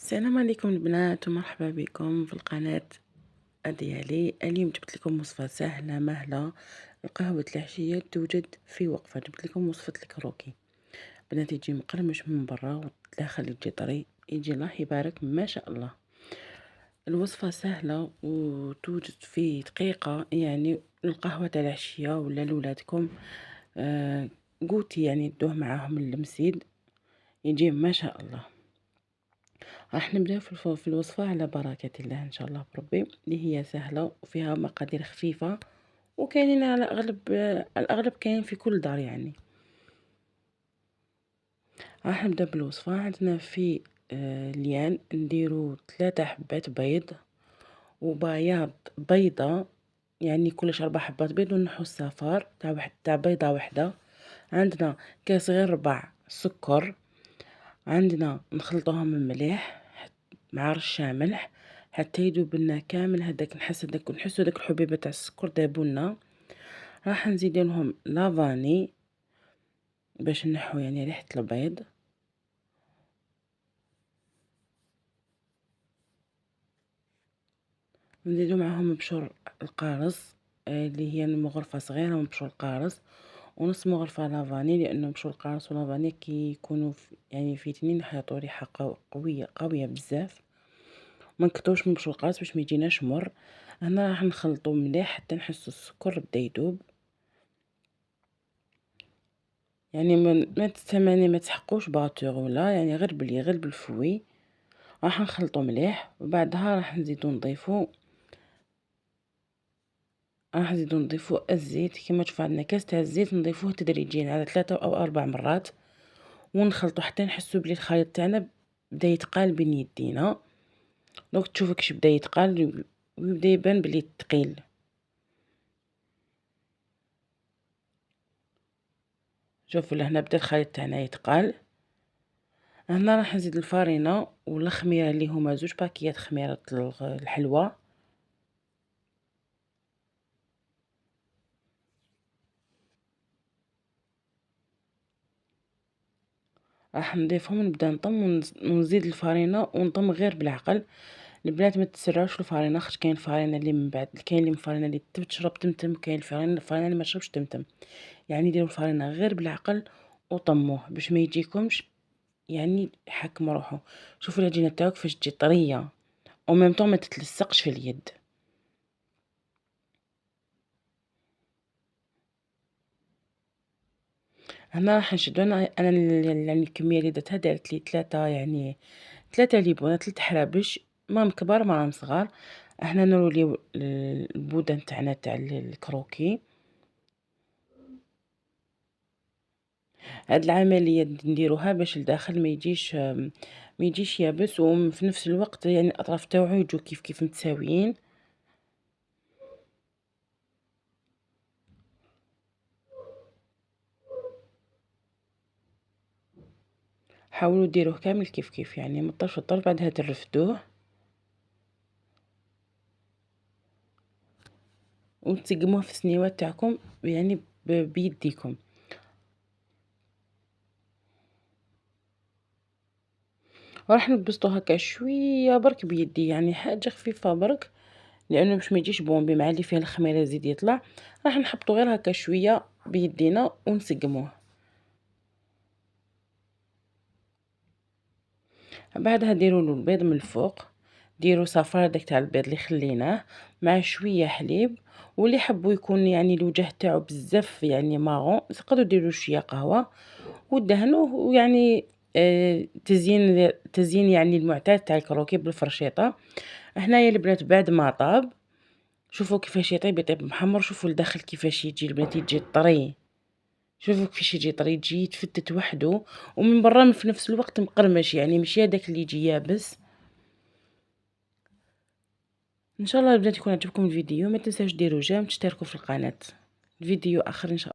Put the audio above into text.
السلام عليكم البنات ومرحبا بكم في القناة ديالي. اليوم جبت لكم وصفة سهلة مهلة لقهوة العشية توجد في وقفة. جبت لكم وصفة الكروكي. بنات يجي مقرمش من برا والداخل يجي طري، يجي الله يبارك ما شاء الله. الوصفة سهلة وتوجد في دقيقة، يعني القهوة تاع العشية ولا لولادكم قوتي يعني دوه معاهم المسيد يجي ما شاء الله. راح نبداو في الوصفة على بركة الله ان شاء الله بربي، اللي هي سهلة وفيها مقادير خفيفة وكاينين على الاغلب كاين في كل دار يعني. راح نبدا بالوصفة. عندنا في ليان نديرو 3 حبات بيض وبياض بيضة، يعني كلش 4 حبات بيض ونحو الصفار تاع بيضة واحدة. عندنا كاس غير ربع سكر، عندنا نخلطوهم مليح مع رشة ملح حتى يذوب لنا كامل هذاك، نحسوا هذاك الحبيبه تاع السكر دابولنا. راح نزيد لهم لافاني باش نحو يعني ريحه البيض. نزيدو معاهم مبشور القارص اللي هي مغرفه صغيره من مبشور القارص، ونص مغرفه لافاني، لانه مبشور القارص ولافاني كي يكونوا يعني فيتنين يعطيو ريحه قويه بزاف. ما نكتروش من مبشور القارص باش ما يجيناش مر. هنا راح نخلطو مليح حتى نحسو السكر بدا يذوب، يعني ما تستمعني ما تحقوش باطور ولا يعني غير بالفوي. راح نخلطو مليح وبعدها راح نضيفو الزيت. كما تشوفوا عندنا كاس تاع الزيت نضيفوه تدريجيا على 3 أو 4 مرات، ونخلطو حتى نحسو بلي الخليط تاعنا بدا يتقال بين يدينا. دونك تشوفوا كيش بدا يتقال ويبدا يبان بلي ثقيل. شوفوا لهنا بدا الخليط تاعنا يتقال. هنا راح نزيد الفارينه والخميره اللي هما 2 باكيات خميره الحلوى. راح نضيفهم ونبدا نطم ونزيد الفارينه ونطم غير بالعقل. البنات ما تسرعوش الفارينه، خاطر كاين الفارينه اللي من بعد كاين اللي الفارينه اللي تشرب تمتم، كاين الفارينه اللي ما تشربش تمتم. يعني ديروا الفارينه غير بالعقل وطموه باش ما يجيكمش يعني حكم روحه. شوفوا العجينه تاعو كيفاش تجي طريه وميم طون ما تتلصقش في اليد. هنا راح نشدو انا يعني الكميه اللي درتها دارت لي 3 يعني 3 ليبونه 3 حرابش، مام كبار مام صغار. احنا نروليو البودن تاعنا تاع الكروكي. هاد العمليه نديروها باش الداخل ما يجيش يابس، وفي نفس الوقت يعني الاطراف تاعو يجوا كيف متساويين. حاولوا ديروه كامل كيف يعني من الطرف للطرف، بعدها ترفدوه وتسقموه في السنيوات تاعكم يعني بيديكم. وراح نبسطو هكا شويه برك بيدي، يعني حاجه خفيفه برك، لانه باش ما يجيش بومبي مع اللي فيه الخميره يزيد يطلع. راح نحطو غير هكا شويه بيدينا ونسقموه. بعدها ديروا له البيض من الفوق، ديروا صفار داك تاع البيض اللي خليناه مع شويه حليب. واللي حبوا يكون يعني الوجه تاعو بزاف يعني مارون، تقدروا ديروا شويه قهوه ودهنوه. ويعني تزيين يعني المعتاد تاع الكروكي بالفرشيطه. هنايا البنات بعد ما طاب شوفوا كيفاش يطيب محمر. شوفوا الداخل كيفاش يجي البنات، يجي طري. شوفوا كيفاش يجي طري، يجي يتفتت وحده ومن برا في نفس الوقت مقرمش، يعني ماشي هذاك اللي يجي يابس. ان شاء الله البنات يكون عجبكم الفيديو. ما تنساوش ديروا جيم، تشتركوا في القناه. الفيديو اخر ان شاء الله.